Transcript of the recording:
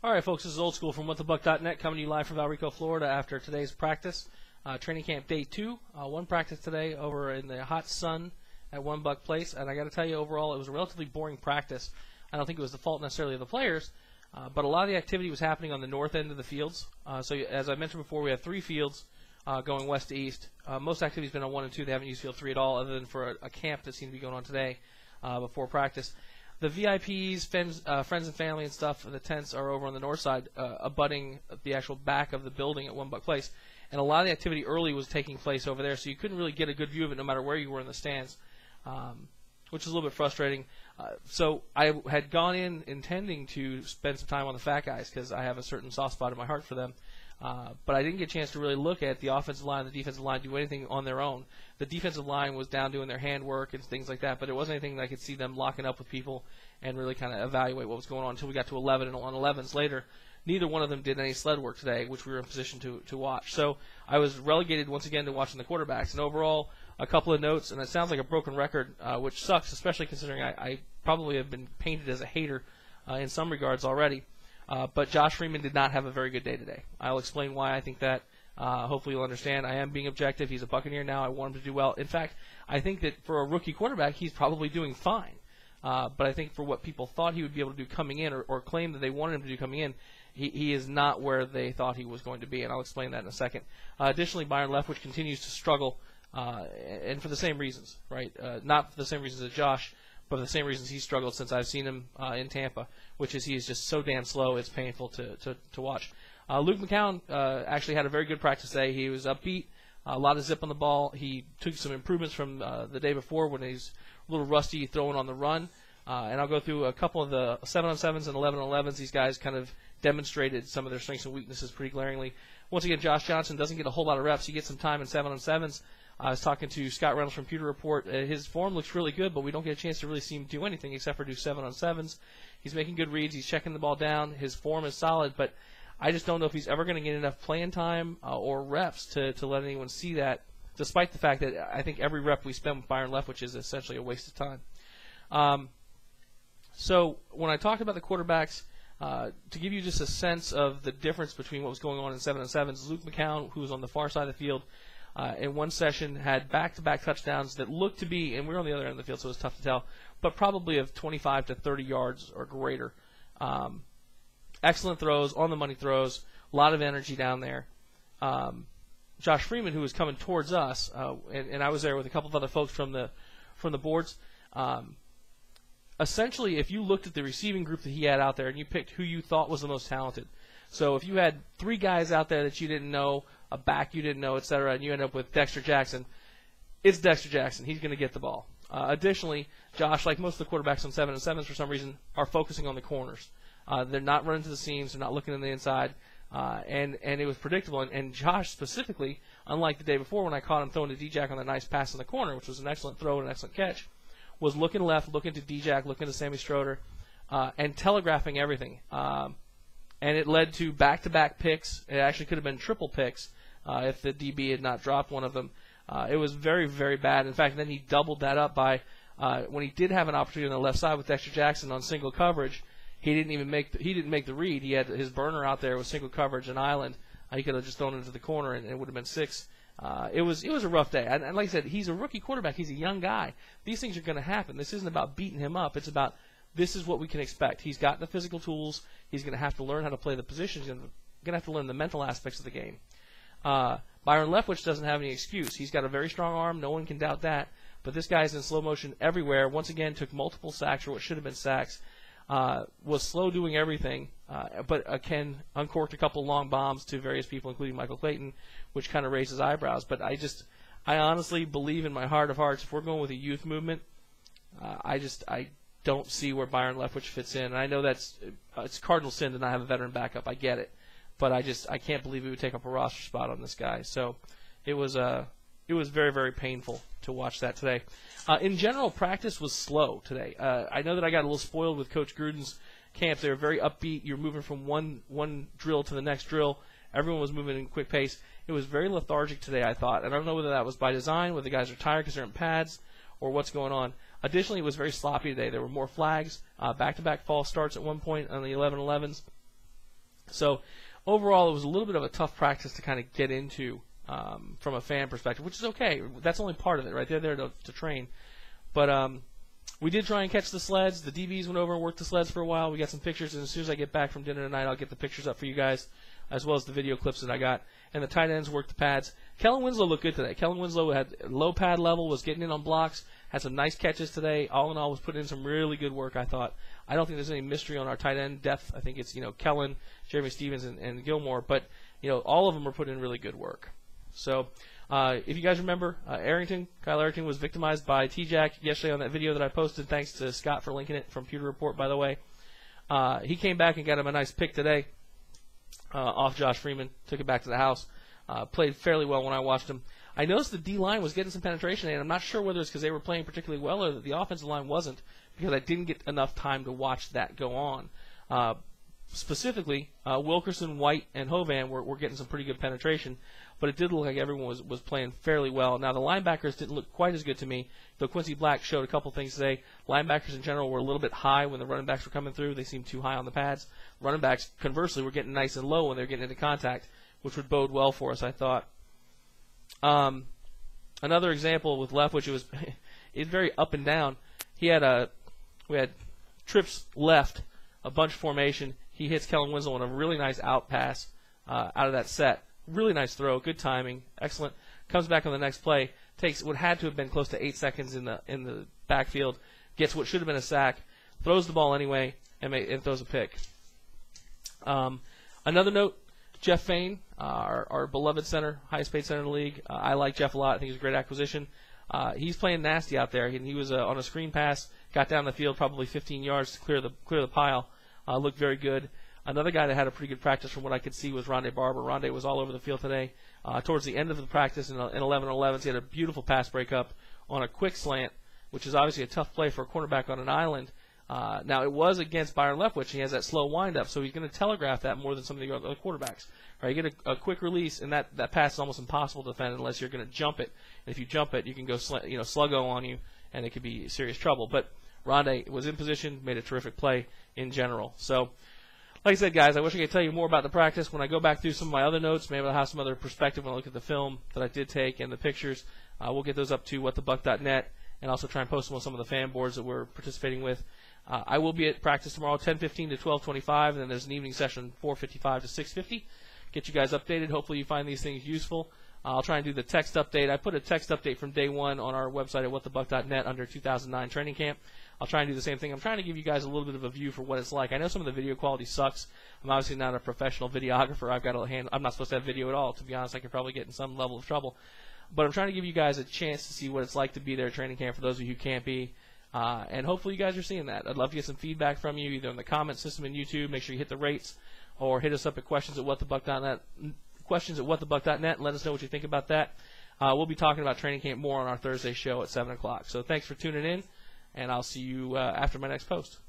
All right, folks, this is Old School from WhatTheBuck.net coming to you live from Valrico, Florida after today's practice. Training camp day 2. One practice today over in the hot sun at One Buck Place. And I got to tell you, overall, it was a relatively boring practice. I don't think it was the fault necessarily of the players, but a lot of the activity was happening on the north end of the fields. So as I mentioned before, we have 3 fields going west to east. Most activity has been on 1 and 2. They haven't used field 3 at all, other than for a camp that seemed to be going on today before practice. The VIPs, friends and family and stuff, the tents are over on the north side, abutting the actual back of the building at One Buck Place. And a lot of the activity early was taking place over there, so you couldn't really get a good view of it no matter where you were in the stands, which is a little bit frustrating. So I had gone in intending to spend some time on the Fat Guys because I have a certain soft spot in my heart for them. But I didn't get a chance to really look at the offensive line, the defensive line, do anything on their own. The defensive line was down doing their handwork and things like that, but there wasn't anything that I could see them locking up with people and really kind of evaluate what was going on until we got to 11 and on 11s later. Neither one of them did any sled work today, which we were in position to watch. So I was relegated once again to watching the quarterbacks. And overall, a couple of notes, and it sounds like a broken record, which sucks, especially considering I probably have been painted as a hater in some regards already. But Josh Freeman did not have a very good day today. I'll explain why I think that. Hopefully you'll understand. I am being objective. He's a Buccaneer now. I want him to do well. In fact, I think that for a rookie quarterback, he's probably doing fine. But I think for what people thought he would be able to do coming in or claim that they wanted him to do coming in, he is not where they thought he was going to be, and I'll explain that in a second. Additionally, Byron Leftwich continues to struggle, and for the same reasons, right? Not for the same reasons as Josh, but for the same reasons he's struggled since I've seen him in Tampa, which is he is just so damn slow, it's painful to watch. Luke McCown actually had a very good practice today. He was upbeat, a lot of zip on the ball. He took some improvements from the day before when he's a little rusty throwing on the run. And I'll go through a couple of the 7-on-7s and 11-on-11s. These guys kind of demonstrated some of their strengths and weaknesses pretty glaringly. Once again, Josh Johnson doesn't get a whole lot of reps. He gets some time in 7-on-7s. I was talking to Scott Reynolds from Pewter Report. His form looks really good, but we don't get a chance to really see him do anything except for do 7-on-7s. He's making good reads. He's checking the ball down. His form is solid, but I just don't know if he's ever going to get enough playing time or reps to let anyone see that, despite the fact that I think every rep we spend with Byron Leftwich is essentially a waste of time. So when I talked about the quarterbacks, to give you just a sense of the difference between what was going on in 7-on-7s, Luke McCown, who was on the far side of the field, in one session had back-to-back touchdowns that looked to be, and we were on the other end of the field, so it was tough to tell, but probably of 25 to 30 yards or greater. Excellent throws, on-the-money throws, a lot of energy down there. Josh Freeman, who was coming towards us, and I was there with a couple of other folks from the boards. Essentially, if you looked at the receiving group that he had out there and you picked who you thought was the most talented, so if you had 3 guys out there that you didn't know, a back you didn't know, etc., and you end up with Dexter Jackson, it's Dexter Jackson. He's going to get the ball. Additionally, Josh, like most of the quarterbacks on 7-on-7s for some reason, are focusing on the corners. They're not running to the seams. They're not looking on the inside. And it was predictable. And Josh specifically, unlike the day before when I caught him throwing to D-Jack on that nice pass in the corner, which was an excellent throw and an excellent catch, was looking left, looking to D-Jack, looking to Sammy Stroder, and telegraphing everything. And it led to back-to-back picks. It actually could have been triple picks if the DB had not dropped one of them. It was very, very bad. In fact, then he doubled that up by when he did have an opportunity on the left side with Dexter Jackson on single coverage. He didn't make the read. He had his burner out there with single coverage and island. He could have just thrown it into the corner and it would have been 6. It was a rough day. And like I said, he's a rookie quarterback. He's a young guy. These things are going to happen. This isn't about beating him up. It's about this is what we can expect. He's got the physical tools. He's going to have to learn how to play the position. He's going to have to learn the mental aspects of the game. Byron Leftwich doesn't have any excuse. He's got a very strong arm. No one can doubt that. But this guy's in slow motion everywhere. Once again, took multiple sacks or what should have been sacks. Was slow doing everything, but Ken uncorked a couple long bombs to various people, including Michael Clayton, which kind of raised his eyebrows. But I honestly believe in my heart of hearts, if we're going with a youth movement, I don't see where Byron Leftwich fits in. And I know it's cardinal sin to not have a veteran backup. I get it, but I can't believe he would take up a roster spot on this guy. So it was very, very painful to watch that today. In general, practice was slow today. I know that I got a little spoiled with Coach Gruden's camp. They were very upbeat. You're moving from one drill to the next drill. Everyone was moving in quick pace. It was very lethargic today, I thought. And I don't know whether that was by design, whether the guys are tired because they're in pads, or what's going on. Additionally, it was very sloppy today. There were more flags, back-to-back false starts at one point on the 11-11s. So overall, it was a little bit of a tough practice to kind of get into from a fan perspective, which is okay. That's only part of it, right? They're there to train. But we did try and catch the sleds. The DBs went over and worked the sleds for a while. We got some pictures, and as soon as I get back from dinner tonight, I'll get the pictures up for you guys, as well as the video clips that I got. And the tight ends worked the pads. Kellen Winslow looked good today. Kellen Winslow had low pad level, was getting in on blocks, had some nice catches today. All in all, was putting in some really good work, I thought. I don't think there's any mystery on our tight end depth. I think it's, Kellen, Jeremy Stevens, and Gilmore. But, all of them are putting in really good work. So, if you guys remember, Kyle Arrington was victimized by T-Jack yesterday on that video that I posted. Thanks to Scott for linking it from Pewter Report, by the way. He came back and got him a nice pick today off Josh Freeman. Took it back to the house. Played fairly well when I watched him. I noticed the D-line was getting some penetration, and I'm not sure whether it's because they were playing particularly well or that the offensive line wasn't, because I didn't get enough time to watch that go on. Specifically, Wilkerson, White, and Hovan were getting some pretty good penetration, but it did look like everyone was playing fairly well. Now, the linebackers didn't look quite as good to me, though Quincy Black showed a couple things today. Linebackers in general were a little bit high when the running backs were coming through. They seemed too high on the pads. Running backs, conversely, were getting nice and low when they were getting into contact, which would bode well for us, I thought. Another example with Leftwich, it's very up and down. We had trips left, a bunch formation. He hits Kellen Winslow on a really nice out pass out of that set. Really nice throw, good timing, excellent. Comes back on the next play, takes what had to have been close to 8 seconds in the backfield, gets what should have been a sack, throws the ball anyway, and throws a pick. Another note, Jeff Fain, our beloved center, highest paid center in the league. I like Jeff a lot. I think he's a great acquisition. He's playing nasty out there. He was on a screen pass, got down the field probably 15 yards to clear the pile. Looked very good. Another guy that had a pretty good practice from what I could see was Rondé Barber. Rondé was all over the field today. Towards the end of the practice in 11-on-11s, he had a beautiful pass breakup on a quick slant, which is obviously a tough play for a cornerback on an island. Now, it was against Byron Leftwich. He has that slow windup, so he's going to telegraph that more than some of the other quarterbacks. Right, you get a quick release, and that pass is almost impossible to defend unless you're going to jump it. And if you jump it, you can go sluggo on you, and it could be serious trouble. But Rondé was in position, made a terrific play in general. So, like I said, guys, I wish I could tell you more about the practice. When I go back through some of my other notes, maybe I'll have some other perspective when I look at the film that I did take and the pictures. We'll get those up to whatthebuck.net and also try and post them on some of the fan boards that we're participating with. I will be at practice tomorrow, 10:15 to 12:25, and then there's an evening session, 4:55 to 6:50. Get you guys updated. Hopefully you find these things useful. I'll try and do the text update. I put a text update from day one on our website at whatthebuck.net under 2009 training camp. I'll try and do the same thing. I'm trying to give you guys a little bit of a view for what it's like. I know some of the video quality sucks. I'm obviously not a professional videographer. I'm not supposed to have video at all. To be honest, I could probably get in some level of trouble. But I'm trying to give you guys a chance to see what it's like to be there at training camp for those of you who can't be. And hopefully you guys are seeing that. I'd love to get some feedback from you, either in the comment system in YouTube. Make sure you hit the rates, or hit us up at questions@whatthebuck.net and let us know what you think about that. We'll be talking about training camp more on our Thursday show at 7 o'clock. So thanks for tuning in, and I'll see you after my next post.